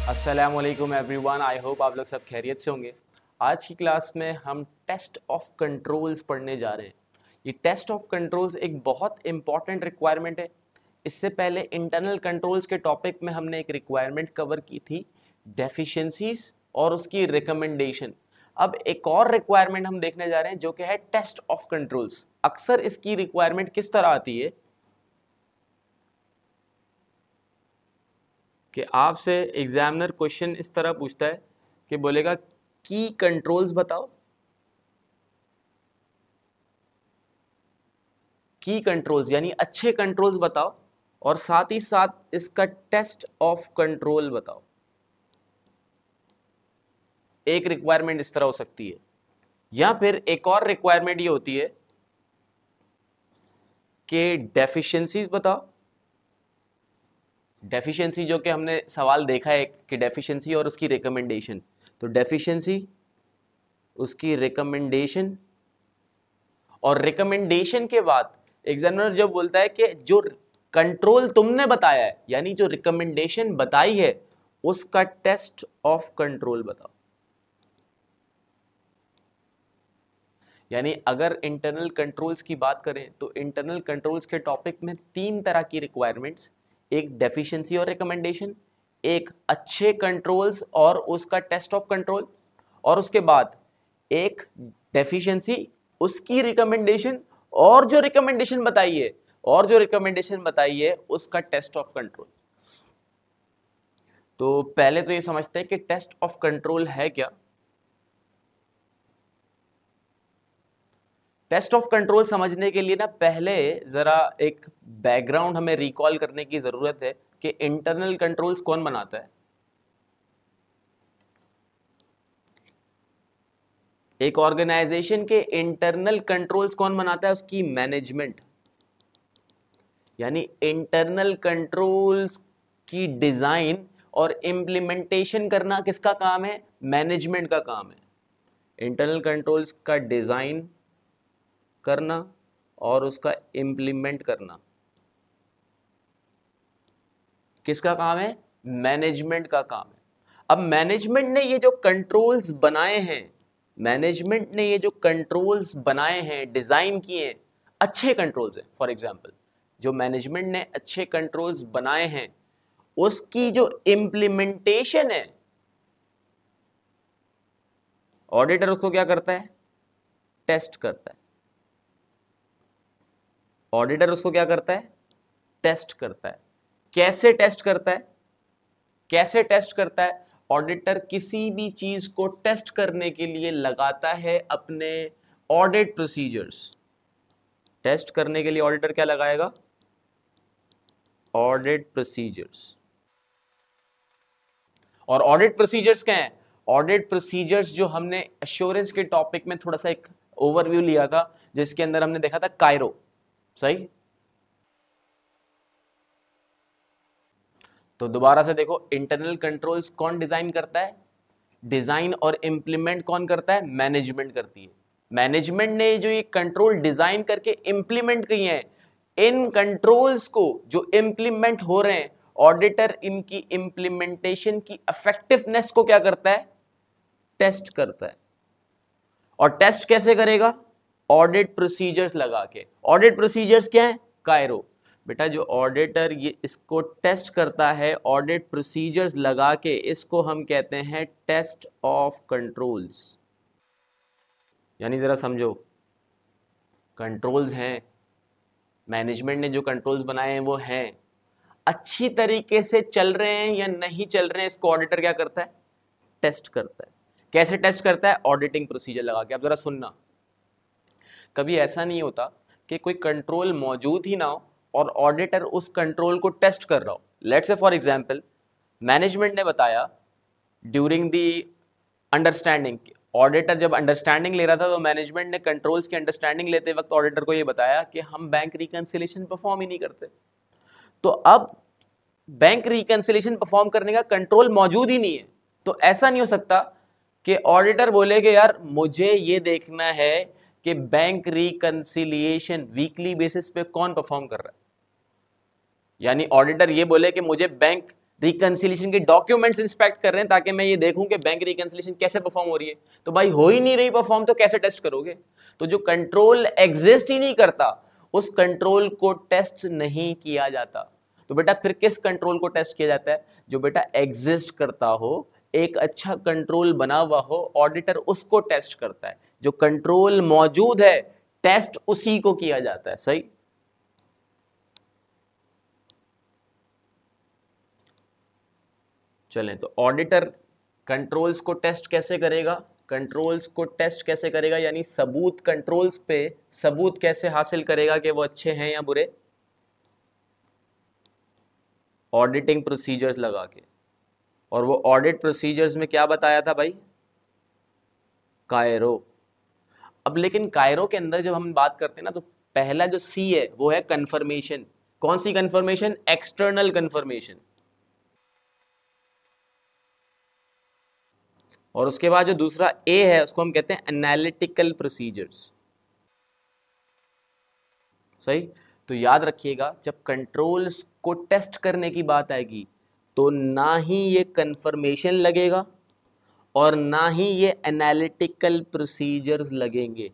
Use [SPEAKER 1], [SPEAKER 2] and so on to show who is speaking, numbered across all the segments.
[SPEAKER 1] अस्सलामुअलैकुम everyone, I hope आप लोग सब खैरियत से होंगे। आज की क्लास में हम टेस्ट ऑफ कंट्रोल्स पढ़ने जा रहे हैं। ये टेस्ट ऑफ कंट्रोल्स एक बहुत इंपॉर्टेंट रिक्वायरमेंट है। इससे पहले इंटरनल कंट्रोल्स के टॉपिक में हमने एक रिक्वायरमेंट कवर की थी, डेफिशिएंसीज और उसकी रिकमेंडेशन। अब एक और रिक्वायरमेंट हम देखने जा रहे हैं जो कि है टेस्ट ऑफ कंट्रोल्स। अक्सर इसकी रिक्वायरमेंट किस तरह आती है कि आपसे एग्जामिनर क्वेश्चन इस तरह पूछता है कि बोलेगा की कंट्रोल्स बताओ, की कंट्रोल्स यानी अच्छे कंट्रोल्स बताओ और साथ ही साथ इसका टेस्ट ऑफ कंट्रोल बताओ। एक रिक्वायरमेंट इस तरह हो सकती है, या फिर एक और रिक्वायरमेंट ये होती है कि डेफिशिएंसीज बताओ। डेफिशिएंसी जो कि हमने सवाल देखा है कि डेफिशिएंसी और उसकी रिकमेंडेशन, तो डेफिशिएंसी, उसकी रिकमेंडेशन, और रिकमेंडेशन के बाद एग्जामिनर जब बोलता है कि जो कंट्रोल तुमने बताया है यानी जो रिकमेंडेशन बताई है उसका टेस्ट ऑफ कंट्रोल बताओ। यानी अगर इंटरनल कंट्रोल्स की बात करें तो इंटरनल कंट्रोल्स के टॉपिक में तीन तरह की रिक्वायरमेंट्स, एक डेफिशिएंसी और रिकमेंडेशन, एक अच्छे कंट्रोल्स और उसका टेस्ट ऑफ कंट्रोल, और उसके बाद एक डेफिशिएंसी, उसकी रिकमेंडेशन और जो रिकमेंडेशन बताई है उसका टेस्ट ऑफ कंट्रोल। तो पहले तो ये समझते हैं कि टेस्ट ऑफ कंट्रोल है क्या। टेस्ट ऑफ कंट्रोल समझने के लिए ना पहले जरा एक बैकग्राउंड हमें रिकॉल करने की जरूरत है कि इंटरनल कंट्रोल्स कौन बनाता है। एक ऑर्गेनाइजेशन के इंटरनल कंट्रोल्स कौन बनाता है, उसकी मैनेजमेंट। यानी इंटरनल कंट्रोल्स की डिजाइन और इम्प्लीमेंटेशन करना किसका काम है, मैनेजमेंट का काम है। इंटरनल कंट्रोल्स का डिजाइन करना और उसका इम्प्लीमेंट करना किसका काम है, मैनेजमेंट का काम है। अब मैनेजमेंट ने ये जो कंट्रोल्स बनाए हैं, डिजाइन किए हैं, अच्छे कंट्रोल्स हैं। फॉर एग्जांपल जो मैनेजमेंट ने अच्छे कंट्रोल्स बनाए हैं उसकी जो इम्प्लीमेंटेशन है, ऑडिटर उसको क्या करता है, टेस्ट करता है। ऑडिटर उसको क्या करता है, टेस्ट करता है। कैसे टेस्ट करता है, ऑडिटर किसी भी चीज को टेस्ट करने के लिए लगाता है अपने ऑडिट प्रोसीजर्स। टेस्ट करने के लिए ऑडिटर क्या लगाएगा, ऑडिट प्रोसीजर्स। और ऑडिट प्रोसीजर्स क्या हैं, ऑडिट प्रोसीजर्स जो हमने एश्योरेंस के टॉपिक में थोड़ा सा एक ओवरव्यू लिया था जिसके अंदर हमने देखा था कायरो, सही। तो दोबारा से देखो, इंटरनल कंट्रोल्स कौन डिजाइन करता है, डिजाइन और इंप्लीमेंट कौन करता है, मैनेजमेंट करती है। मैनेजमेंट ने जो ये कंट्रोल डिजाइन करके इंप्लीमेंट किए हैं, इन कंट्रोल्स को जो इंप्लीमेंट हो रहे हैं, ऑडिटर इनकी इंप्लीमेंटेशन की इफेक्टिवनेस को क्या करता है, टेस्ट करता है। और टेस्ट कैसे करेगा, ऑडिट प्रोसीजर्स लगा के। ऑडिट प्रोसीजर्स क्या है, कायरो। बेटा जो ऑडिटर ये इसको टेस्ट करता है ऑडिट प्रोसीजर्स लगा के, इसको हम कहते हैं टेस्ट ऑफ कंट्रोल्स। यानी जरा समझो, कंट्रोल्स हैं, मैनेजमेंट ने जो कंट्रोल्स बनाए हैं वो हैं, अच्छी तरीके से चल रहे हैं या नहीं चल रहे हैं, इसको ऑडिटर क्या करता है, टेस्ट करता है। कैसे टेस्ट करता है, ऑडिटिंग प्रोसीजर लगा के। अब जरा सुनना, कभी ऐसा नहीं होता कि कोई कंट्रोल मौजूद ही ना हो और ऑडिटर उस कंट्रोल को टेस्ट कर रहा हो। Let's say for example management ने बताया ड्यूरिंग दी अंडरस्टैंडिंग, ऑडिटर जब अंडरस्टैंडिंग ले रहा था तो मैनेजमेंट ने कंट्रोल्स की अंडरस्टैंडिंग लेते वक्त ऑडिटर को ये बताया कि हम बैंक रिकंसिलिएशन परफॉर्म ही नहीं करते। तो अब बैंक रिकंसिलिएशन परफॉर्म करने का कंट्रोल मौजूद ही नहीं है, तो ऐसा नहीं हो सकता कि ऑडिटर बोले कि यार मुझे ये देखना है कि बैंक रिकंसिलिएशन वीकली बेसिस पे कौन परफॉर्म कर रहा है। यानी ऑडिटर ये बोले कि मुझे बैंक रिकंसिलिएशन के डॉक्यूमेंट्स इंस्पेक्ट कर रहे हैं ताकि मैं ये देखूं कि बैंक रिकंसिलिएशन कैसे परफॉर्म हो रही है। तो भाई हो ही नहीं रही परफॉर्म, तो कैसे टेस्ट करोगे? तो जो कंट्रोल एग्जिस्ट ही नहीं करता उस कंट्रोल को टेस्ट नहीं किया जाता। तो बेटा फिर किस कंट्रोल को टेस्ट किया जाता है? जो बेटा एग्जिस्ट करता हो, एक अच्छा कंट्रोल बना हुआ हो, ऑडिटर उसको टेस्ट करता है। जो कंट्रोल मौजूद है टेस्ट उसी को किया जाता है। सही। चलें, तो ऑडिटर कंट्रोल्स को टेस्ट कैसे करेगा? कंट्रोल्स को टेस्ट कैसे करेगा यानी सबूत, कंट्रोल्स पे सबूत कैसे हासिल करेगा कि वो अच्छे हैं या बुरे? ऑडिटिंग प्रोसीजर्स लगा के। और वो ऑडिट प्रोसीजर्स में क्या बताया था भाई? कायरो। अब लेकिन कायरो के अंदर जब हम बात करते हैं ना, तो पहला जो सी है वो है कंफर्मेशन। कौन सी कंफर्मेशन? External confirmation. और उसके बाद जो दूसरा ए है उसको हम कहते हैं एनालिटिकल प्रोसीजर्स। सही। तो याद रखिएगा, जब कंट्रोल्स को टेस्ट करने की बात आएगी तो ना ही ये कंफर्मेशन लगेगा और ना ही ये एनालिटिकल प्रोसीजर्स लगेंगे।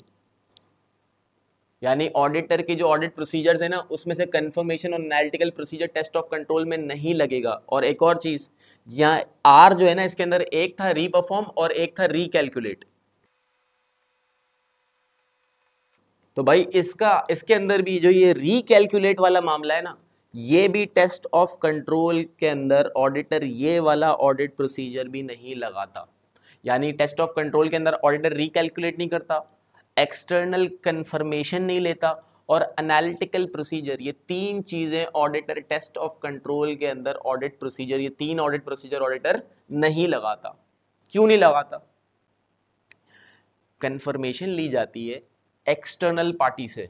[SPEAKER 1] यानी ऑडिटर की जो ऑडिट प्रोसीजर्स है ना, उसमें से कंफर्मेशन और analytical procedure test of control में नहीं लगेगा। और एक और चीज, यहाँ आर जो है ना, इसके अंदर एक था रीपरफॉर्म और एक था रिकैलकुलेट। तो भाई इसके अंदर भी जो ये रिकैलकुलेट वाला मामला है ना, ये भी टेस्ट ऑफ कंट्रोल के अंदर ऑडिटर ये वाला ऑडिट प्रोसीजर भी नहीं लगाता। यानी टेस्ट ऑफ कंट्रोल के अंदर ऑडिटर रिकैलकुलेट नहीं करता, एक्सटर्नल कंफर्मेशन नहीं लेता और एनालिटिकल प्रोसीजर, ये तीन चीजें ऑडिटर टेस्ट ऑफ कंट्रोल के अंदर ऑडिट प्रोसीजर, ये तीन ऑडिट प्रोसीजर ऑडिटर नहीं लगाता। क्यों नहीं लगाता? कंफर्मेशन ली जाती है एक्सटर्नल पार्टी से।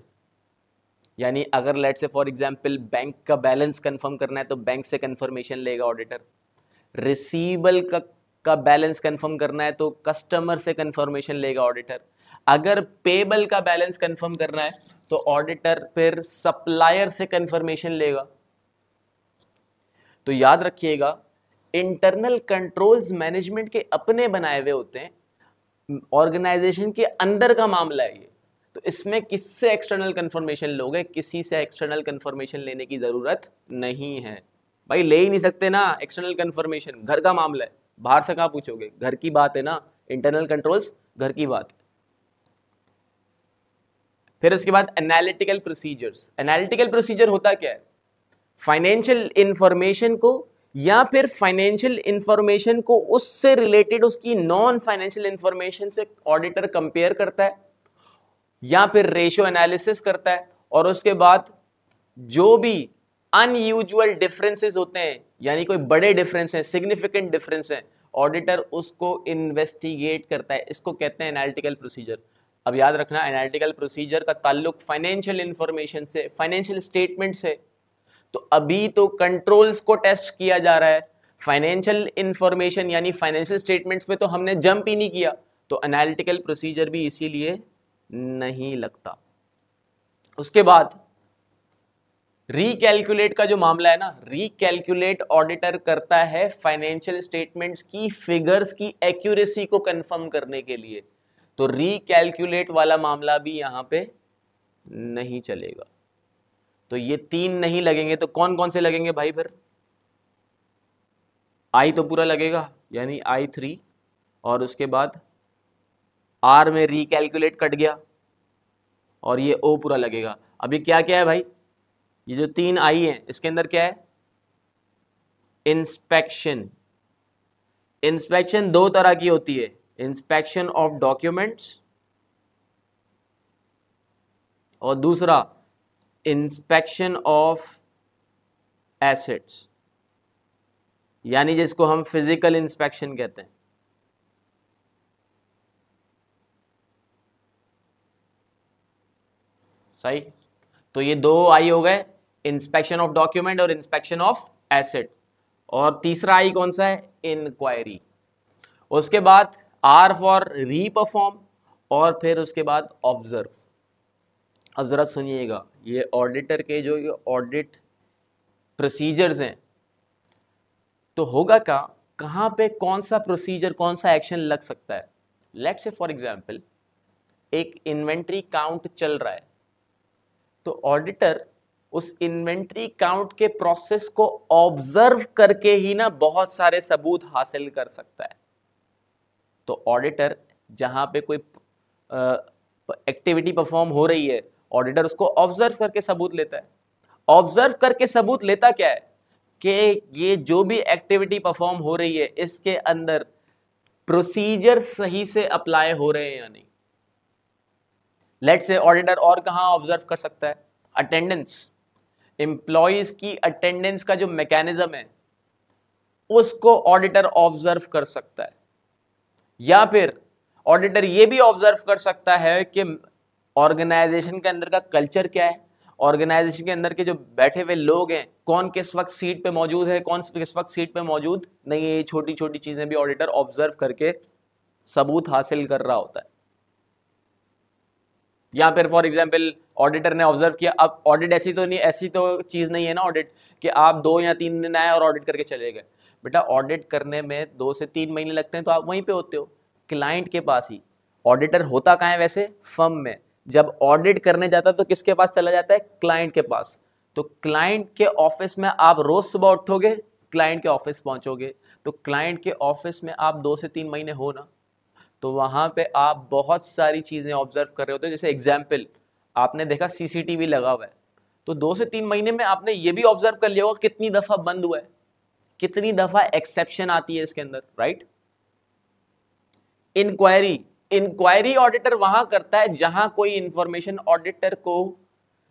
[SPEAKER 1] यानी अगर लेट से फॉर एग्जांपल बैंक का बैलेंस कंफर्म करना है तो बैंक से कंफर्मेशन लेगा ऑडिटर। रिसीवेबल का बैलेंस कंफर्म करना है तो कस्टमर से कंफर्मेशन लेगा ऑडिटर। अगर पेबल का बैलेंस कंफर्म करना है तो ऑडिटर फिर सप्लायर से कंफर्मेशन लेगा। तो याद रखिएगा, इंटरनल कंट्रोल्स मैनेजमेंट के अपने बनाए हुए होते हैं, ऑर्गेनाइजेशन के अंदर का मामला है ये। तो इसमें किससे एक्सटर्नल कंफर्मेशन लोगे? किसी से एक्सटर्नल कंफर्मेशन लेने की जरूरत नहीं है भाई, ले ही नहीं सकते ना एक्सटर्नल कंफर्मेशन, घर का मामला है, बाहर से कहां पूछोगे? घर की बात है ना, इंटरनल कंट्रोल्स घर की बात है। फिर उसके बाद एनालिटिकल प्रोसीजर्स। एनालिटिकल प्रोसीजर होता क्या है? फाइनेंशियल इंफॉर्मेशन को या फिर फाइनेंशियल इंफॉर्मेशन को उससे रिलेटेड उसकी नॉन फाइनेंशियल इंफॉर्मेशन से ऑडिटर कंपेयर करता है या फिर रेशियो एनालिसिस करता है, और उसके बाद जो भी अनयूजुअल डिफरेंसेस होते हैं, यानी कोई बड़े डिफरेंस हैं, सिग्निफिकेंट डिफरेंस हैं, ऑडिटर उसको इन्वेस्टिगेट करता है। इसको कहते हैं एनालिटिकल प्रोसीजर। अब याद रखना, एनालिटिकल प्रोसीजर का ताल्लुक फाइनेंशियल इंफॉर्मेशन से, फाइनेंशियल स्टेटमेंट से। तो अभी तो कंट्रोल्स को टेस्ट किया जा रहा है, फाइनेंशियल इंफॉर्मेशन यानी फाइनेंशियल स्टेटमेंट्स पे तो हमने जंप ही नहीं किया, तो एनालिटिकल प्रोसीजर भी इसीलिए नहीं लगता। उसके बाद रीकैलकुलेट का जो मामला है ना, रीकैलकुलेट ऑडिटर करता है फाइनेंशियल स्टेटमेंट्स की फिगर्स की एक्यूरेसी को कंफर्म करने के लिए। तो रीकैलकुलेट वाला मामला भी यहां पे नहीं चलेगा। तो ये तीन नहीं लगेंगे, तो कौन कौन से लगेंगे भाई? फिर आई तो पूरा लगेगा, यानी I3, और उसके बाद आर में रिकैलकुलेट कट गया और ये ओ पूरा लगेगा। अभी क्या क्या है भाई? ये जो तीन आई है इसके अंदर क्या है? इंस्पेक्शन। इंस्पेक्शन दो तरह की होती है, इंस्पेक्शन ऑफ डॉक्यूमेंट्स और दूसरा इंस्पेक्शन ऑफ एसेट्स, यानी जिसको हम फिजिकल इंस्पेक्शन कहते हैं। सही। तो ये दो आई हो गए, इंस्पेक्शन ऑफ डॉक्यूमेंट और इंस्पेक्शन ऑफ एसेट। और तीसरा आई कौन सा है? इंक्वायरी। उसके बाद आर फॉर रीपरफॉर्म और फिर उसके बाद ऑब्जर्व। अब जरा सुनिएगा, ये ऑडिटर के जो ये ऑडिट प्रोसीजर्स हैं, तो होगा क्या, कहाँ पे कौन सा प्रोसीजर, कौन सा एक्शन लग सकता है। लेट्स से फॉर एग्जांपल एक इन्वेंट्री काउंट चल रहा है, तो ऑडिटर उस इन्वेंट्री काउंट के प्रोसेस को ऑब्जर्व करके ही ना बहुत सारे सबूत हासिल कर सकता है। तो ऑडिटर जहां पे कोई एक्टिविटी परफॉर्म हो रही है, ऑडिटर उसको ऑब्जर्व करके सबूत लेता है। ऑब्जर्व करके सबूत लेता क्या है कि ये जो भी एक्टिविटी परफॉर्म हो रही है इसके अंदर प्रोसीजर सही से अप्लाई हो रहे हैं या नहीं। लेट्स से ऑडिटर और कहां ऑब्जर्व कर सकता है, अटेंडेंस, एम्प्लॉयज की अटेंडेंस का जो मैकेनिज्म है उसको ऑडिटर ऑब्जर्व कर सकता है। या फिर ऑडिटर ये भी ऑब्जर्व कर सकता है कि ऑर्गेनाइजेशन के अंदर का कल्चर क्या है, ऑर्गेनाइजेशन के अंदर के जो बैठे हुए लोग हैं कौन किस वक्त सीट पे मौजूद है, कौन किस वक्त सीट पे मौजूद नहीं है। ये छोटी छोटी चीजें भी ऑडिटर ऑब्जर्व करके सबूत हासिल कर रहा होता है। या फिर फॉर एग्जांपल ऑडिटर ने ऑब्जर्व किया, अब ऑडिट ऐसी तो चीज नहीं है ना ऑडिट कि आप 2 या 3 दिन आए और ऑडिट करके चले गए। बेटा ऑडिट करने में 2 से 3 महीने लगते हैं, तो आप वहीं पे होते हो क्लाइंट के पास ही। ऑडिटर होता कहाँ है वैसे, फर्म में। जब ऑडिट करने जाता है तो किसके पास चला जाता है, क्लाइंट के पास। तो क्लाइंट के ऑफिस में आप रोज सुबह उठोगे, क्लाइंट के ऑफिस पहुंचोगे, तो क्लाइंट के ऑफिस में आप 2 से 3 महीने हो ना, तो वहां पे आप बहुत सारी चीजें ऑब्जर्व कर रहे होते हो। जैसे एग्जाम्पल आपने देखा सीसीटीवी लगा हुआ है, तो 2 से 3 महीने में आपने ये भी ऑब्जर्व कर लिया होगा कितनी दफा बंद हुआ है, कितनी दफा एक्सेप्शन आती है इसके अंदर, राइट। इंक्वायरी ऑडिटर वहां करता है जहां कोई इंफॉर्मेशन ऑडिटर को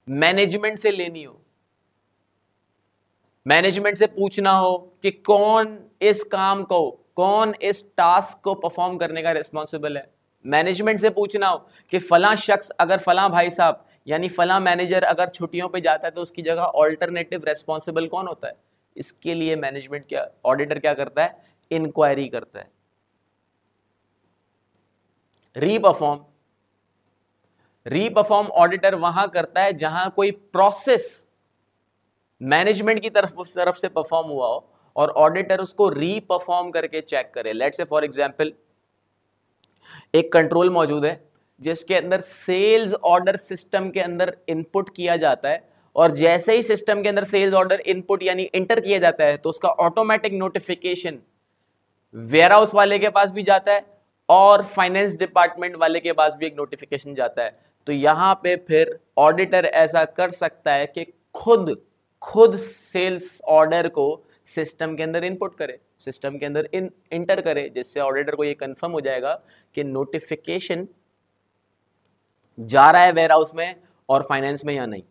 [SPEAKER 1] मैनेजमेंट से लेनी हो, मैनेजमेंट से पूछना हो कि कौन इस काम को, कौन इस टास्क को परफॉर्म करने का रिस्पॉन्सिबल है। मैनेजमेंट से पूछना हो कि फला शख्स, अगर फला भाई साहब यानी फला मैनेजर अगर छुट्टियों पे जाता है तो उसकी जगह ऑल्टरनेटिव रेस्पॉन्सिबल कौन होता है। इसके लिए मैनेजमेंट क्या, ऑडिटर क्या करता है, इंक्वायरी करता है। रीपरफॉर्म ऑडिटर वहां करता है जहां कोई प्रोसेस मैनेजमेंट की तरफ से परफॉर्म हुआ हो और ऑडिटर उसको रीपरफॉर्म करके चेक करे। लेट्स से फॉर एग्जांपल एक कंट्रोल मौजूद है जिसके अंदर सेल्स ऑर्डर सिस्टम के अंदर इनपुट किया जाता है, और जैसे ही सिस्टम के अंदर सेल्स ऑर्डर इनपुट यानी इंटर किया जाता है तो उसका ऑटोमेटिक नोटिफिकेशन वेयरहाउस वाले के पास भी जाता है और फाइनेंस डिपार्टमेंट वाले के पास भी एक नोटिफिकेशन जाता है। तो यहां पे फिर ऑडिटर ऐसा कर सकता है कि खुद सेल्स ऑर्डर को सिस्टम के अंदर इनपुट करे, सिस्टम के अंदर इंटर करे, जिससे ऑडिटर को ये कंफर्म हो जाएगा कि नोटिफिकेशन जा रहा है वेयरहाउस में और फाइनेंस में या नहीं।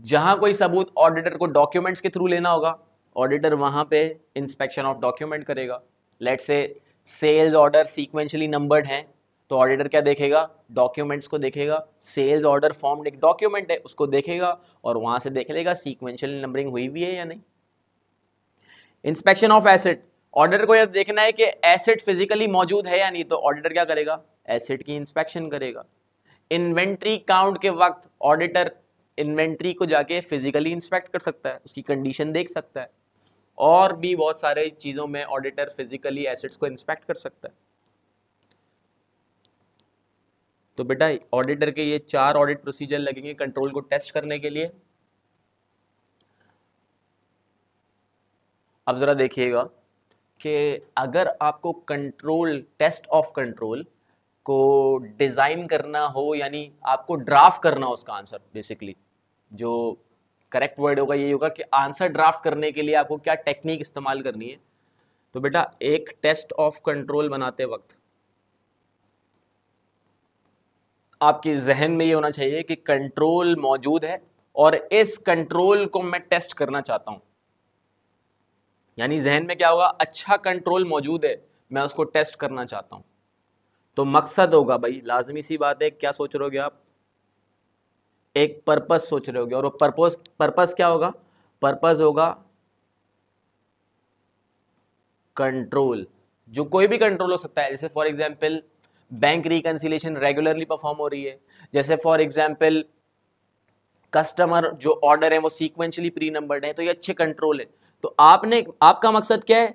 [SPEAKER 1] जहां कोई सबूत ऑडिटर को डॉक्यूमेंट्स के थ्रू लेना होगा, ऑडिटर वहां पे इंस्पेक्शन ऑफ डॉक्यूमेंट करेगा। लेट्स से सेल्स ऑर्डर सीक्वेंशियली नंबर्ड हैं, तो ऑडिटर क्या देखेगा, डॉक्यूमेंट्स को देखेगा। सेल्स ऑर्डर फॉर्म्ड एक डॉक्यूमेंट है, उसको देखेगा और वहां से देख लेगा सीक्वेंशियल नंबरिंग हुई भी है या नहीं। इंस्पेक्शन ऑफ एसेट, ऑडिटर को यह देखना है कि एसेट फिजिकली मौजूद है या नहीं, तो ऑडिटर क्या करेगा, एसेट की इंस्पेक्शन करेगा। इन्वेंट्री काउंट के वक्त ऑडिटर इन्वेंट्री को जाके फिजिकली इंस्पेक्ट कर सकता है, उसकी कंडीशन देख सकता है, और भी बहुत सारे चीजों में ऑडिटर फिजिकली एसेट्स को इंस्पेक्ट कर सकता है। तो बेटा ऑडिटर के ये 4 ऑडिट प्रोसीजर लगेंगे कंट्रोल को टेस्ट करने के लिए। अब जरा देखिएगा कि अगर आपको कंट्रोल, टेस्ट ऑफ कंट्रोल को डिजाइन करना हो, यानी आपको ड्राफ्ट करना हो उसका आंसर, बेसिकली जो करेक्ट वर्ड होगा ये होगा कि आंसर ड्राफ्ट करने के लिए आपको क्या टेक्निक इस्तेमाल करनी है। तो बेटा एक टेस्ट ऑफ कंट्रोल बनाते वक्त आपके जहन में ये होना चाहिए कि कंट्रोल मौजूद है और इस कंट्रोल को मैं टेस्ट करना चाहता हूं। यानी जहन में क्या होगा, अच्छा कंट्रोल मौजूद है, मैं उसको टेस्ट करना चाहता हूं। तो मकसद होगा भाई, लाजमी सी बात है, क्या सोच रहे होगे आप, एक पर्पस सोच रहे होगे, और वो पर्पस क्या होगा, पर्पस होगा कंट्रोल। जो कोई भी कंट्रोल हो सकता है, जैसे for example bank reconciliation regularly perform हो रही है। जैसे फॉर एग्जांपल कस्टमर जो ऑर्डर है वो सीक्वेंशियली प्री नंबर्ड है, तो ये अच्छे कंट्रोल है। तो आपका मकसद क्या है,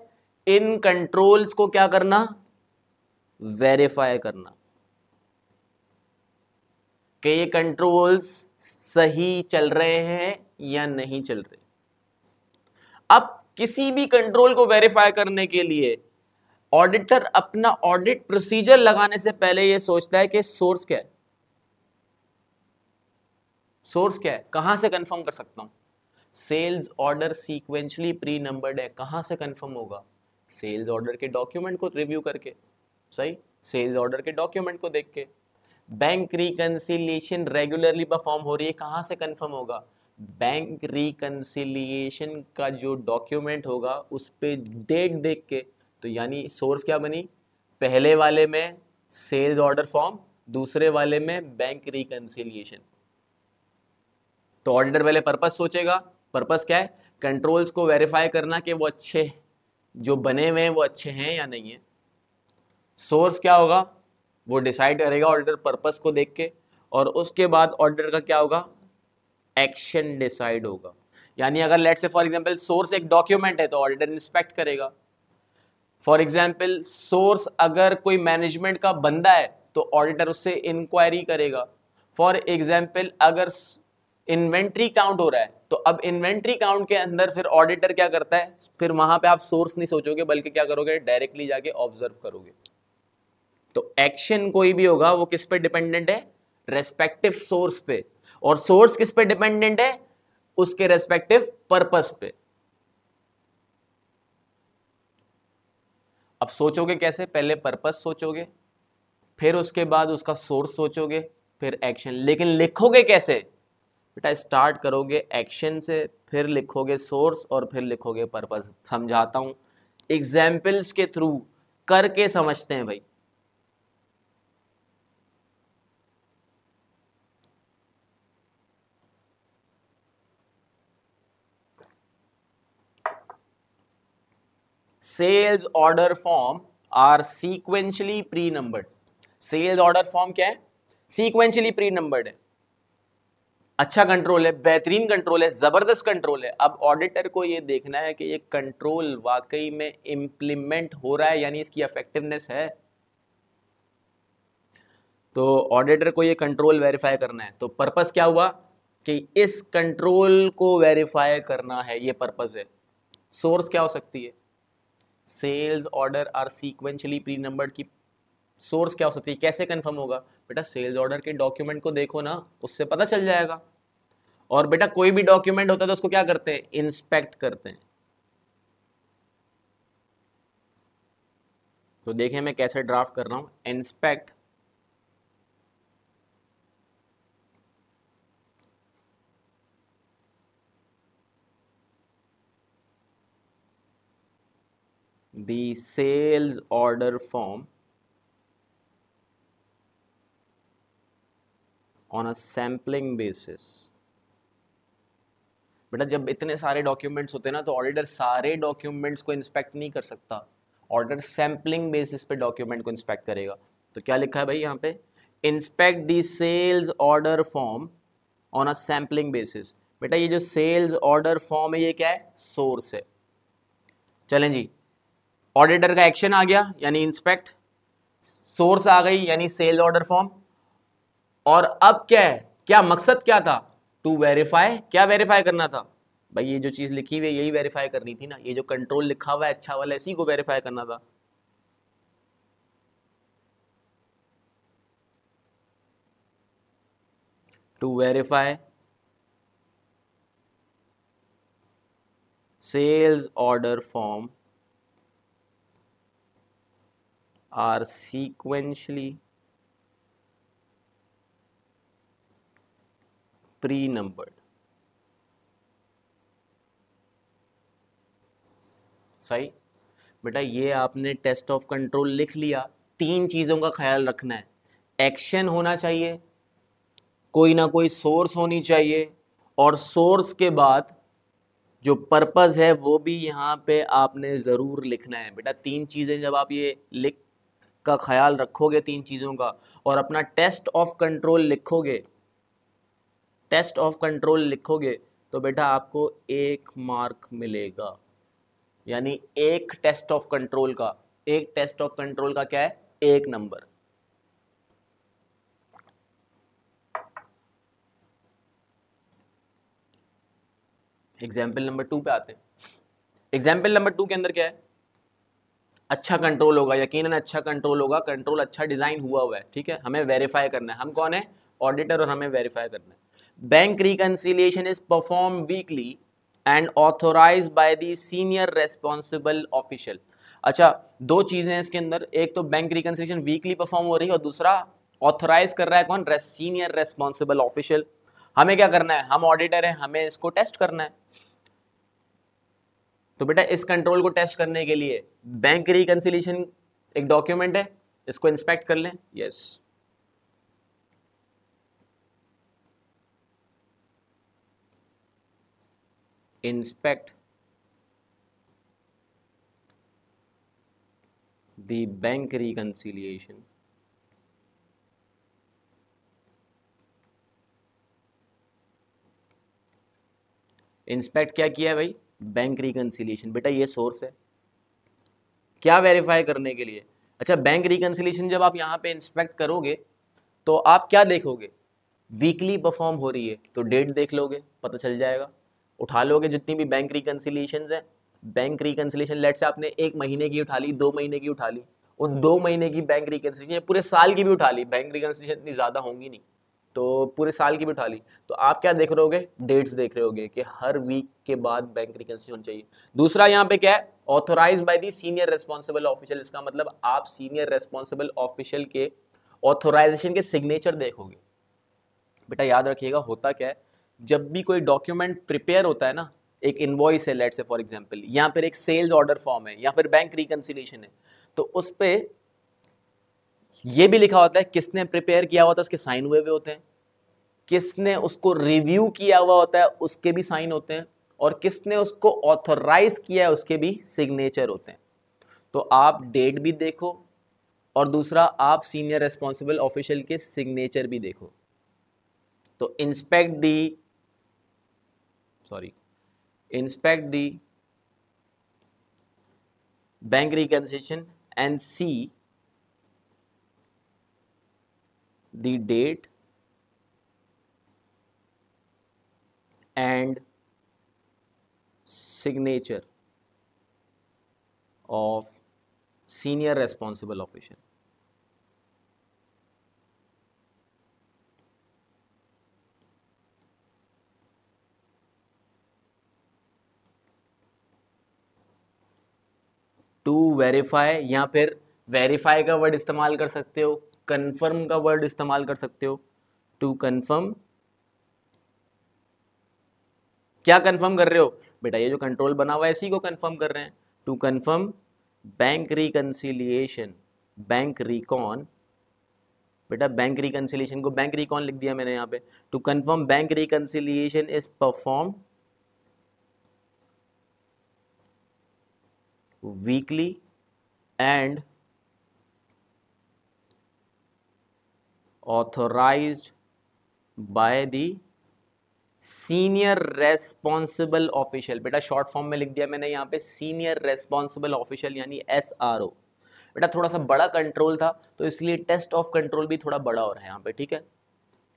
[SPEAKER 1] इन कंट्रोल्स को क्या करना, वेरीफाई करना कि ये कंट्रोल्स सही चल रहे हैं या नहीं चल रहे। अब किसी भी कंट्रोल को वेरीफाई करने के लिए ऑडिटर अपना ऑडिट प्रोसीजर लगाने से पहले ये सोचता है कि सोर्स क्या है, सोर्स क्या है, कहां से कंफर्म कर सकता हूं। Sales order sequentially pre numbered है, कहां से कंफर्म होगा, सेल्स ऑर्डर के डॉक्यूमेंट को रिव्यू करके, सही, सेल्स ऑर्डर के डॉक्यूमेंट को देख के। बैंक रिकंसिलिएशन रेगुलरली परफॉर्म हो रही है, कहां से कंफर्म होगा, बैंक रिकंसिलिएशन का जो डॉक्यूमेंट होगा उस पे डेट देख के। तो यानी सोर्स क्या बनी, पहले वाले में सेल्स ऑर्डर फॉर्म, दूसरे वाले में बैंक रिकंसिलिएशन। तो ऑडिटर पहले पर्पस सोचेगा, पर्पस क्या है, कंट्रोल्स को वेरीफाई करना कि वो अच्छे जो बने हुए हैं वो अच्छे हैं या नहीं है। सोर्स क्या होगा वो डिसाइड करेगा ऑडिटर पर्पस को देख के, और उसके बाद ऑडिटर का क्या होगा, एक्शन डिसाइड होगा। यानी अगर let's say for example source एक डॉक्यूमेंट है तो ऑडिटर इंस्पेक्ट करेगा। फॉर एग्जांपल सोर्स अगर कोई मैनेजमेंट का बंदा है तो ऑडिटर उससे इंक्वायरी करेगा। फॉर एग्जांपल अगर इन्वेंट्री काउंट हो रहा है तो अब इन्वेंट्री काउंट के अंदर फिर ऑडिटर क्या करता है, फिर वहां पे आप सोर्स नहीं सोचोगे बल्कि क्या करोगे, डायरेक्टली जाके ऑब्जर्व करोगे। तो एक्शन कोई भी होगा वो किस पे डिपेंडेंट है, रेस्पेक्टिव सोर्स पे, और सोर्स किस पे डिपेंडेंट है, उसके रेस्पेक्टिव पर्पस पे। अब सोचोगे कैसे, पहले पर्पस सोचोगे, फिर उसके बाद उसका सोर्स सोचोगे, फिर एक्शन। लेकिन लिखोगे कैसे बेटा, स्टार्ट करोगे एक्शन से, फिर लिखोगे सोर्स और फिर लिखोगे पर्पस। समझाता हूं एग्जाम्पल्स के थ्रू, करके समझते हैं भाई। Sales order form are sequentially pre numbered. Sales order form क्या है, सीक्वेंशियली प्री नंबर्ड है। अच्छा कंट्रोल है, बेहतरीन कंट्रोल है, जबरदस्त कंट्रोल है। अब ऑडिटर को ये देखना है कि ये कंट्रोल वाकई में इंप्लीमेंट हो रहा है, यानी इसकी इफेक्टिवनेस है। तो ऑडिटर को ये कंट्रोल वेरीफाई करना है। तो पर्पस क्या हुआ कि इस कंट्रोल को वेरीफाई करना है, ये पर्पस है। सोर्स क्या हो सकती है, sales order are sequentially pre numbered की सोर्स क्या हो सकती है, कैसे कंफर्म होगा बेटा, सेल्स ऑर्डर के डॉक्यूमेंट को देखो ना, उससे पता चल जाएगा। और बेटा कोई भी डॉक्यूमेंट होता है तो उसको क्या करते हैं, इंस्पेक्ट करते हैं। तो देखें मैं कैसे ड्राफ्ट कर रहा हूं, inspect the sales order form on a sampling basis। बेटा जब इतने सारे डॉक्यूमेंट्स होते हैं ना तो ऑडिटर सारे डॉक्यूमेंट्स को इंस्पेक्ट नहीं कर सकता, ऑडिटर सैम्पलिंग बेसिस पे डॉक्यूमेंट को इंस्पेक्ट करेगा। तो क्या लिखा है भाई यहाँ पे, inspect the sales order form on a sampling basis. बेटा ये जो सेल्स ऑर्डर फॉर्म है ये क्या है, सोर्स है। चलें जी, ऑडिटर का एक्शन आ गया यानी इंस्पेक्ट, सोर्स आ गई यानी सेल्स ऑर्डर फॉर्म, और अब क्या है, क्या मकसद क्या था, टू वेरीफाई। क्या वेरीफाई करना था भाई, ये जो चीज लिखी हुई है यही वेरीफाई करनी थी ना, ये जो कंट्रोल लिखा हुआ है अच्छा वाला इसी को वेरीफाई करना था। To verify sales order form are sequentially pre numbered. सही बेटा, ये आपने टेस्ट ऑफ कंट्रोल लिख लिया। तीन चीजों का ख्याल रखना है, एक्शन होना चाहिए, कोई ना कोई सोर्स होनी चाहिए, और सोर्स के बाद जो पर्पस है वो भी यहाँ पे आपने ज़रूर लिखना है। बेटा तीन चीज़ें जब आप ये लिख का ख्याल रखोगे तीन चीज़ों का और अपना टेस्ट ऑफ कंट्रोल लिखोगे, टेस्ट ऑफ कंट्रोल लिखोगे तो बेटा आपको 1 मार्क मिलेगा। यानी एक टेस्ट ऑफ कंट्रोल का, एक टेस्ट ऑफ कंट्रोल का क्या है, 1 नंबर। एग्जाम्पल नंबर 2 पे आते हैं। एग्जाम्पल नंबर 2 के अंदर क्या है, अच्छा कंट्रोल होगा, यकीनन अच्छा कंट्रोल होगा, कंट्रोल अच्छा डिजाइन हुआ है, ठीक है, हमें वेरीफाई करना है, हम कौन है, ऑडिटर, और हमें वेरीफाई करना है। Bank reconciliation is perform weekly and authorised by the senior responsible official. अच्छा, दो चीजें हैं इसके अंदर, एक तो बैंक रिकंसिलिएशन वीकली परफॉर्म हो रही है और दूसरा ऑथोराइज कर रहा है कौन, सीनियर रेस्पॉन्सिबल ऑफिशियल। हमें क्या करना है, हम ऑडिटर हैं, हमें इसको टेस्ट करना है। तो बेटा इस कंट्रोल को टेस्ट करने के लिए बैंक रिकंसिलिएशन एक डॉक्यूमेंट है, इसको इंस्पेक्ट कर लें। Yes, inspect the bank reconciliation. Inspect क्या किया है भाई, बैंक रिकंसिलिएशन। बेटा ये सोर्स है, क्या वेरीफाई करने के लिए। अच्छा, बैंक रिकंसिलिएशन जब आप यहाँ पे इंस्पेक्ट करोगे तो आप क्या देखोगे, वीकली परफॉर्म हो रही है तो डेट देख लोगे, पता चल जाएगा। उठा लोगे जितनी भी बैंक रिकंसिलिएशंस है, बैंक रिकंसिलिएशन लेट से आपने 1 महीने की उठा ली, 2 महीने की उठा ली, उन 2 महीने की बैंक रिकंसिलिएशन, पूरे साल की भी उठा ली, बैंक रिकंसिलिएशन इतनी ज़्यादा होंगी नहीं तो पूरे साल की भी उठा ली, तो आप क्या देख रहे होगे, डेट्स देख रहे होगे कि हर वीक के बाद बैंक रिकंसिलिएशन होनी चाहिए। दूसरा यहाँ पे क्या है, authorise by the senior responsible official, इसका मतलब आप सीनियर रेस्पॉन्सिबल ऑफिशियल के ऑथोराइजेशन के सिग्नेचर देखोगे। बेटा याद रखिएगा होता क्या है, जब भी कोई डॉक्यूमेंट प्रिपेयर होता है ना, एक इनवॉइस है लेट से फॉर एग्जांपल, या फिर एक सेल्स ऑर्डर फॉर्म है, या फिर बैंक रिकंसिलिएशन है, तो उस पे ये भी लिखा होता है किसने प्रिपेयर किया हुआ था, उसके साइन हुए हुए होते हैं, किसने उसको रिव्यू किया हुआ होता है उसके भी साइन होते हैं, और किसने उसको ऑथोराइज किया है उसके भी सिग्नेचर होते हैं। तो आप डेट भी देखो और दूसरा आप सीनियर रेस्पॉन्सिबल ऑफिशियल के सिग्नेचर भी देखो। तो inspect the bank reconciliation and see the date and signature of senior responsible official. To verify, या फिर वेरीफाई का वर्ड इस्तेमाल कर सकते हो, कंफर्म का वर्ड इस्तेमाल कर सकते हो। टू कंफर्म, क्या कंफर्म कर रहे हो बेटा, ये जो कंट्रोल बना हुआ है इसी को कंफर्म कर रहे हैं। To confirm bank reconciliation, bank recon, बेटा बैंक रिकंसिलिएशन को बैंक रिकॉन लिख दिया मैंने यहाँ पे। To confirm bank reconciliation is perform weekly and authorized by the senior responsible official. बेटा शॉर्ट फॉर्म में लिख दिया मैंने यहाँ पे सीनियर रेस्पॉन्सिबल ऑफिशियल यानी SRO। बेटा थोड़ा सा बड़ा कंट्रोल था तो इसलिए टेस्ट ऑफ कंट्रोल भी थोड़ा बड़ा हो रहा है यहाँ पे, ठीक है।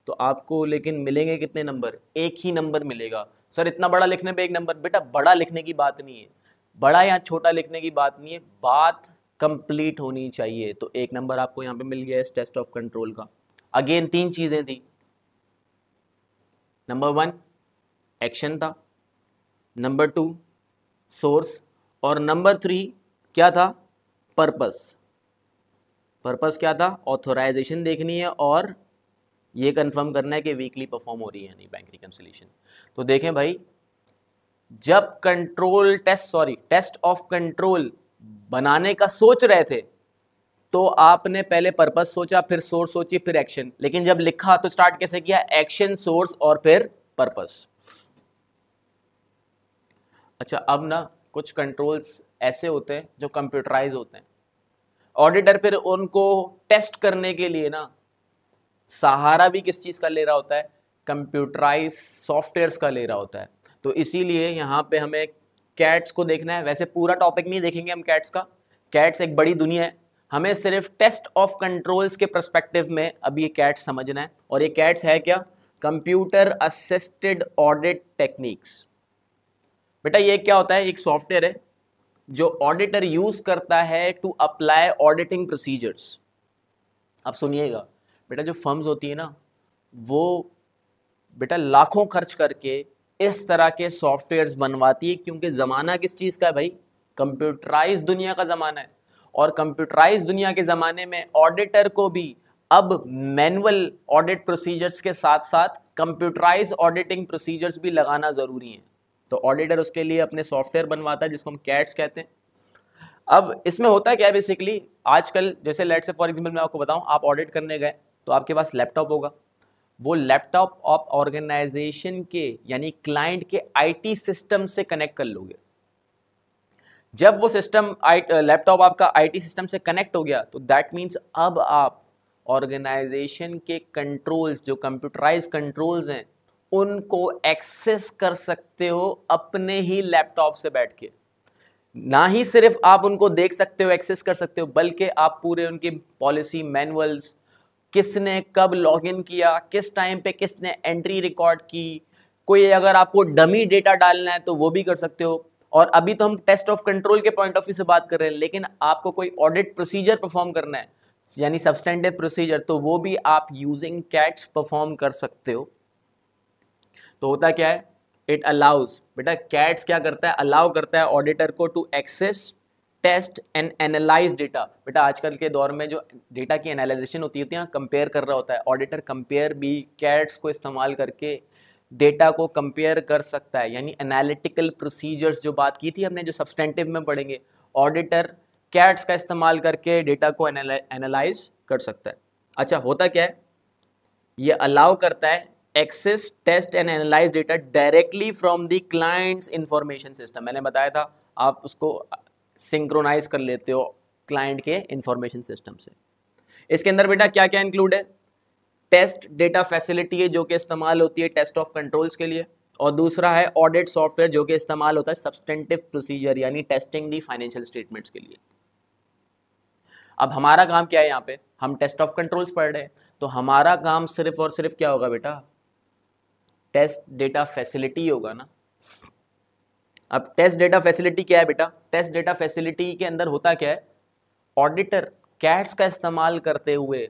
[SPEAKER 1] तो आपको लेकिन मिलेंगे कितने नंबर, एक ही नंबर मिलेगा। सर इतना बड़ा लिखने पे 1 नंबर, बेटा बड़ा लिखने की बात नहीं है, बड़ा या छोटा लिखने की बात नहीं है, बात कंप्लीट होनी चाहिए। तो 1 नंबर आपको यहाँ पे मिल गया इस टेस्ट ऑफ कंट्रोल का। अगेन 3 चीजें थी, नंबर 1 एक्शन था, नंबर 2 सोर्स, और नंबर 3 क्या था, पर्पस। पर्पस क्या था, ऑथोराइजेशन देखनी है और ये कंफर्म करना है कि वीकली परफॉर्म हो रही है नहीं बैंक रिकंसिलिएशन। तो देखें भाई, जब टेस्ट ऑफ कंट्रोल बनाने का सोच रहे थे तो आपने पहले पर्पस सोचा, फिर सोर्स सोची, फिर एक्शन, लेकिन जब लिखा तो स्टार्ट कैसे किया, एक्शन, सोर्स और फिर पर्पस। अच्छा अब ना कुछ कंट्रोल्स ऐसे होते हैं जो कंप्यूटराइज होते हैं ऑडिटर फिर उनको टेस्ट करने के लिए ना सहारा भी किस चीज़ का ले रहा होता है, कंप्यूटराइज सॉफ्टवेयर्स का ले रहा होता है। तो इसीलिए यहाँ पे हमें कैट्स को देखना है। वैसे पूरा टॉपिक नहीं देखेंगे हम कैट्स का, कैट्स एक बड़ी दुनिया है, हमें सिर्फ टेस्ट ऑफ कंट्रोल्स के पर्सपेक्टिव में अब ये कैट्स समझना है। और ये कैट्स है क्या, कंप्यूटर असिस्टेड ऑडिट टेक्निक्स। बेटा ये क्या होता है, एक सॉफ्टवेयर है जो ऑडिटर यूज करता है टू अप्लाई ऑडिटिंग प्रोसीजर्स। अब सुनिएगा बेटा, जो फर्म्स होती है ना वो बेटा लाखों खर्च करके इस तरह के सॉफ्टवेयर्स बनवाती है, क्योंकि ज़माना किस चीज़ का है भाई, कंप्यूटराइज दुनिया का ज़माना है। और कंप्यूटराइज दुनिया के ज़माने में ऑडिटर को भी अब मैनुअल ऑडिट प्रोसीजर्स के साथ साथ कंप्यूटराइज ऑडिटिंग प्रोसीजर्स भी लगाना ज़रूरी है। तो ऑडिटर उसके लिए अपने सॉफ्टवेयर बनवाता है जिसको हम कैट्स कहते हैं। अब इसमें होता है क्या है बेसिकली, आजकल जैसे लेट्स से फॉर एग्जांपल मैं आपको बताऊं, आप ऑडिट करने गए तो आपके पास लैपटॉप होगा, वो लैपटॉप आप ऑर्गेनाइजेशन के यानी क्लाइंट के आईटी सिस्टम से कनेक्ट कर लोगे। जब वो सिस्टम लैपटॉप आपका आईटी सिस्टम से कनेक्ट हो गया तो दैट मीन्स अब आप ऑर्गेनाइजेशन के कंट्रोल्स, जो कंप्यूटराइज कंट्रोल्स हैं, उनको एक्सेस कर सकते हो अपने ही लैपटॉप से बैठ के। ना ही सिर्फ आप उनको देख सकते हो, एक्सेस कर सकते हो, बल्कि आप पूरे उनकी पॉलिसी मैनुअल्स, किसने कब लॉगिन किया, किस टाइम पे किसने एंट्री रिकॉर्ड की, कोई अगर आपको डमी डेटा डालना है तो वो भी कर सकते हो। और अभी तो हम टेस्ट ऑफ कंट्रोल के पॉइंट ऑफ व्यू से बात कर रहे हैं, लेकिन आपको कोई ऑडिट प्रोसीजर परफॉर्म करना है यानी सब्सटेंटिव प्रोसीजर, तो वो भी आप यूजिंग कैट्स परफॉर्म कर सकते हो। तो होता क्या है, इट अलाउज, बेटा कैट्स क्या करता है, अलाउ करता है ऑडिटर को to access, test and analyse data. बेटा आजकल के दौर में जो डेटा की एनालाइजेशन होती है, कंपेयर कर रहा होता है ऑडिटर, कंपेयर भी कैट्स को इस्तेमाल करके डेटा को कंपेयर कर सकता है, यानी एनालिटिकल प्रोसीजर्स जो बात की थी हमने, जो सब्सटेंटिव में पढ़ेंगे, ऑडिटर कैट्स का इस्तेमाल करके डेटा को एनालाइज कर सकता है। अच्छा होता क्या है, ये अलाउ करता है access, test and analyse data directly from the client's information system. मैंने बताया था आप उसको सिंक्रोनाइज कर लेते हो क्लाइंट के इंफॉर्मेशन सिस्टम से। इसके अंदर बेटा क्या क्या इंक्लूड है, टेस्ट डेटा फैसिलिटी है जो कि इस्तेमाल होती है टेस्ट ऑफ कंट्रोल्स के लिए, और दूसरा है ऑडिट सॉफ्टवेयर जो कि इस्तेमाल होता है सब्सटेंटिव प्रोसीजर यानी टेस्टिंग दी फाइनेंशियल स्टेटमेंट्स के लिए। अब हमारा काम क्या है, यहाँ पे हम टेस्ट ऑफ कंट्रोल्स पढ़ रहे हैं, तो हमारा काम सिर्फ और सिर्फ क्या होगा बेटा, टेस्ट डेटा फैसिलिटी होगा ना। अब टेस्ट डेटा फैसिलिटी क्या है बेटा, टेस्ट डेटा फैसिलिटी के अंदर होता क्या है, ऑडिटर कैट्स का इस्तेमाल करते हुए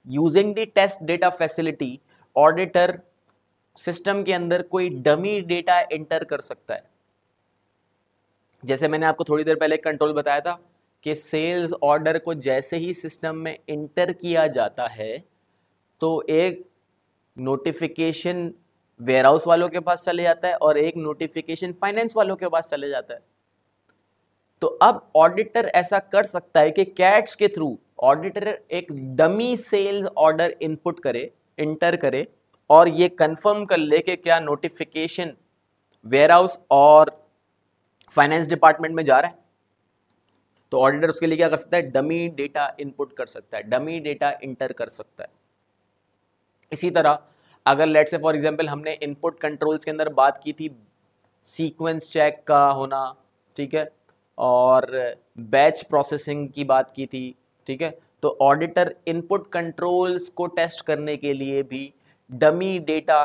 [SPEAKER 1] using the test data facility, auditor system के अंदर कोई डमी डेटा एंटर कर सकता है। जैसे मैंने आपको थोड़ी देर पहले कंट्रोल बताया था कि सेल्स ऑर्डर को जैसे ही सिस्टम में इंटर किया जाता है तो एक नोटिफिकेशन वेयरहाउस वालों के पास चले जाता है और एक नोटिफिकेशन फाइनेंस वालों के पास चले जाता है। तो अब ऑडिटर ऐसा कर सकता है कि कैट्स के थ्रू ऑडिटर एक डमी सेल्स ऑर्डर इनपुट करे, इंटर करे, और ये कंफर्म कर ले कि क्या नोटिफिकेशन वेयरहाउस और फाइनेंस डिपार्टमेंट में जा रहा है। तो ऑडिटर उसके लिए क्या कर सकता है, डमी डेटा इनपुट कर सकता है, डमी डेटा इंटर कर सकता है। इसी तरह अगर लेट्स से फॉर एग्जांपल हमने इनपुट कंट्रोल्स के अंदर बात की थी सीक्वेंस चेक का होना, ठीक है, और बैच प्रोसेसिंग की बात की थी, ठीक है, तो ऑडिटर इनपुट कंट्रोल्स को टेस्ट करने के लिए भी डमी डेटा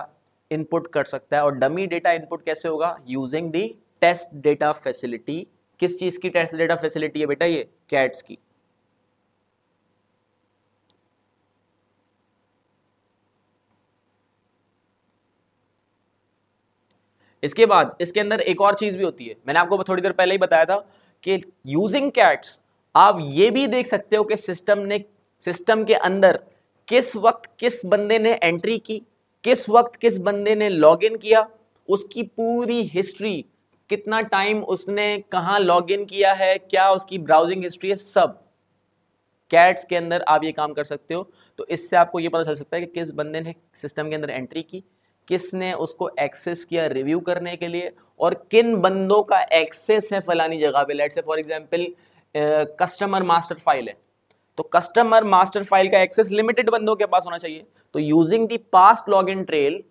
[SPEAKER 1] इनपुट कर सकता है। और डमी डेटा इनपुट कैसे होगा, using the test data facility. किस चीज की टेस्ट डेटा फैसिलिटी है बेटा, ये कैट्स की। इसके बाद इसके अंदर एक और चीज भी होती है, मैंने आपको थोड़ी देर पहले ही बताया था कि यूजिंग कैट्स आप ये भी देख सकते हो कि सिस्टम के अंदर किस वक्त किस बंदे ने एंट्री की, किस वक्त किस बंदे ने लॉगिन किया, उसकी पूरी हिस्ट्री, कितना टाइम उसने कहाँ लॉगिन किया है, क्या उसकी ब्राउजिंग हिस्ट्री है, सब कैट्स के अंदर आप ये काम कर सकते हो। तो इससे आपको ये पता चल सकता है कि किस बंदे ने सिस्टम के अंदर एंट्री की, किसने उसको एक्सेस किया रिव्यू करने के लिए, और किन बंदों का एक्सेस है फलानी जगह पे। Let's say for example customer master file है, तो कस्टमर मास्टर फाइल का एक्सेस लिमिटेड बंदों के पास होना चाहिए। तो using the past login trail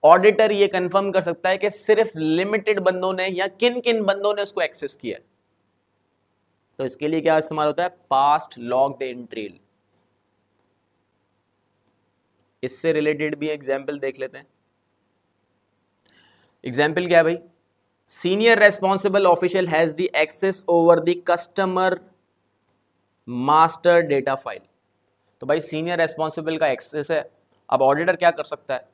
[SPEAKER 1] auditor ये कंफर्म कर सकता है कि सिर्फ लिमिटेड बंदों ने या किन किन बंदों ने उसको एक्सेस किया है। तो इसके लिए क्या इस्तेमाल होता है, पास्ट लॉग्ड इन ट्रेल। इससे रिलेटेड भी एग्जाम्पल देख लेते हैं। एग्जाम्पल क्या है भाई, senior responsible official has the access over the customer master data file. तो भाई सीनियर रेस्पॉन्सिबल का एक्सेस है। अब ऑडिटर क्या कर सकता है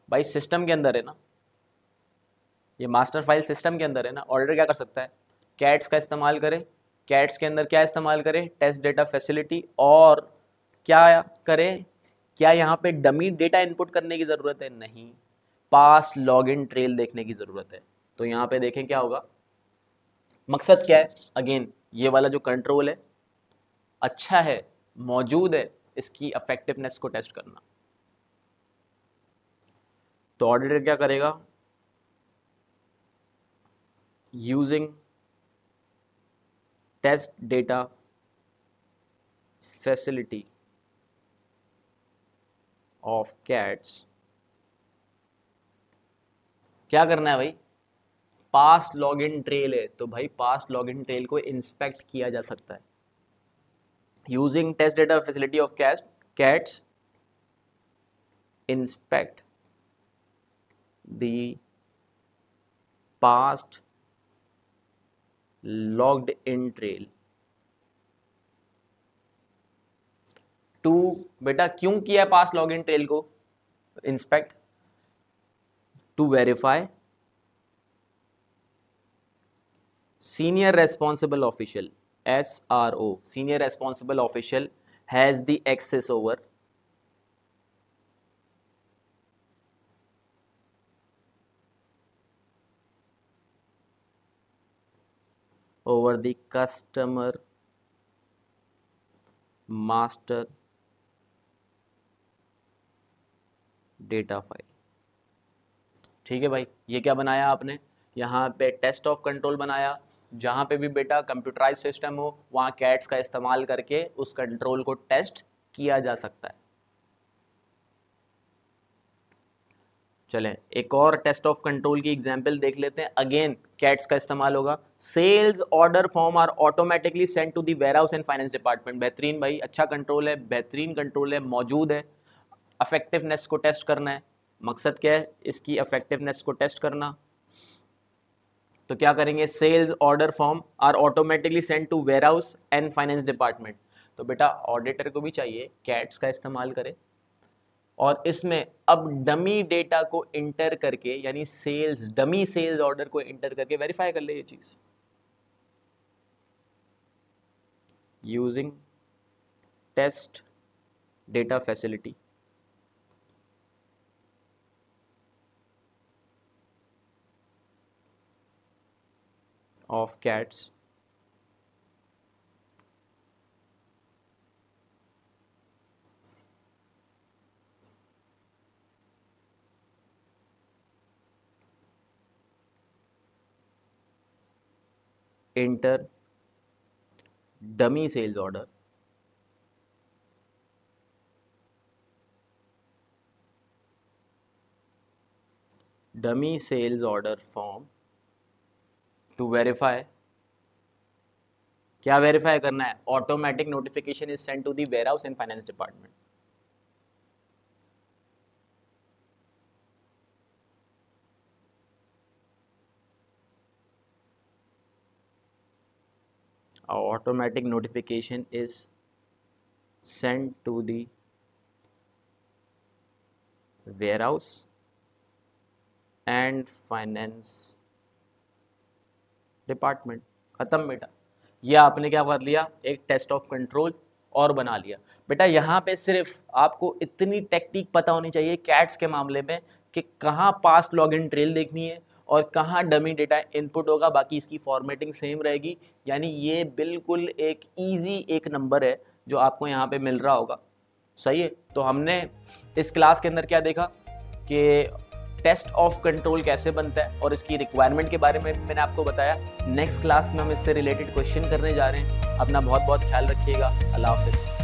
[SPEAKER 1] भाई, सिस्टम के अंदर है ना, ये मास्टर फाइल सिस्टम के अंदर है ना, ऑडिटर क्या कर सकता है, कैट्स का इस्तेमाल करे। कैट्स के अंदर क्या इस्तेमाल करे, टेस्ट डेटा फैसिलिटी। और क्या करे, क्या यहाँ पे डमी डेटा इनपुट करने की ज़रूरत है, नहीं, पास्ट लॉगिन ट्रेल देखने की ज़रूरत है। तो यहाँ पे देखें क्या होगा, मकसद क्या है, अगेन ये वाला जो कंट्रोल है अच्छा है, मौजूद है, इसकी इफेक्टिवनेस को टेस्ट करना। तो ऑडिटर क्या करेगा, using test data facility of cats, क्या करना है भाई, पास्ट लॉगिन ट्रेल है तो भाई पास्ट लॉगिन ट्रेल को इंस्पेक्ट किया जा सकता है। Using test data facility of cats inspect the past logged in trail to, बेटा क्यों किया है पास्ट लॉगिन ट्रेल को inspect, to verify senior responsible official SRO, senior responsible official has the access over the customer master data file। ठीक है भाई, ये क्या बनाया आपने, यहाँ पे टेस्ट ऑफ कंट्रोल बनाया। जहाँ पे भी बेटा कंप्यूटराइज सिस्टम हो वहाँ कैट्स का इस्तेमाल करके उस कंट्रोल को टेस्ट किया जा सकता है। चलें एक और टेस्ट ऑफ कंट्रोल की एग्जांपल देख लेते हैं। अगेन कैट्स का इस्तेमाल होगा। Sales order form are automatically send to the warehouse and finance department. बेहतरीन भाई, अच्छा कंट्रोल है, बेहतरीन कंट्रोल है, मौजूद है। अफेक्टिवनेस को टेस्ट करना है। मकसद क्या है, इसकी अफेक्टिवनेस को टेस्ट करना। तो क्या करेंगे, sales order form are automatically send to warehouse and finance department. तो बेटा ऑडिटर को भी चाहिए कैट्स का इस्तेमाल करे और इसमें अब डमी डेटा को इंटर करके, यानी सेल्स डमी सेल्स ऑर्डर को इंटर करके वेरीफाई कर ले ये चीज। Using test data facility of cats enter dummy sales order form to verify। क्या वेरीफाई करना है, automatic notification is send to the warehouse and finance department. Automatic notification is send to the warehouse and finance department. खत्म बेटा, ये आपने क्या कर लिया, एक टेस्ट ऑफ कंट्रोल और बना लिया। बेटा यहाँ पे सिर्फ आपको इतनी टेक्निक पता होनी चाहिए कैट्स के मामले में कि कहाँ पास्ट लॉगिन ट्रेल देखनी है और कहाँ डमी डेटा इनपुट होगा, बाकी इसकी फॉर्मेटिंग सेम रहेगी। यानी ये बिल्कुल एक इजी एक नंबर है जो आपको यहाँ पे मिल रहा होगा। सही है। तो हमने इस क्लास के अंदर क्या देखा कि टेस्ट ऑफ कंट्रोल कैसे बनता है और इसकी रिक्वायरमेंट के बारे में मैंने आपको बताया। नेक्स्ट क्लास में हम इससे रिलेटेड क्वेश्चन करने जा रहे हैं। अपना बहुत बहुत ख्याल रखिएगा। अल्लाह हाफिज़।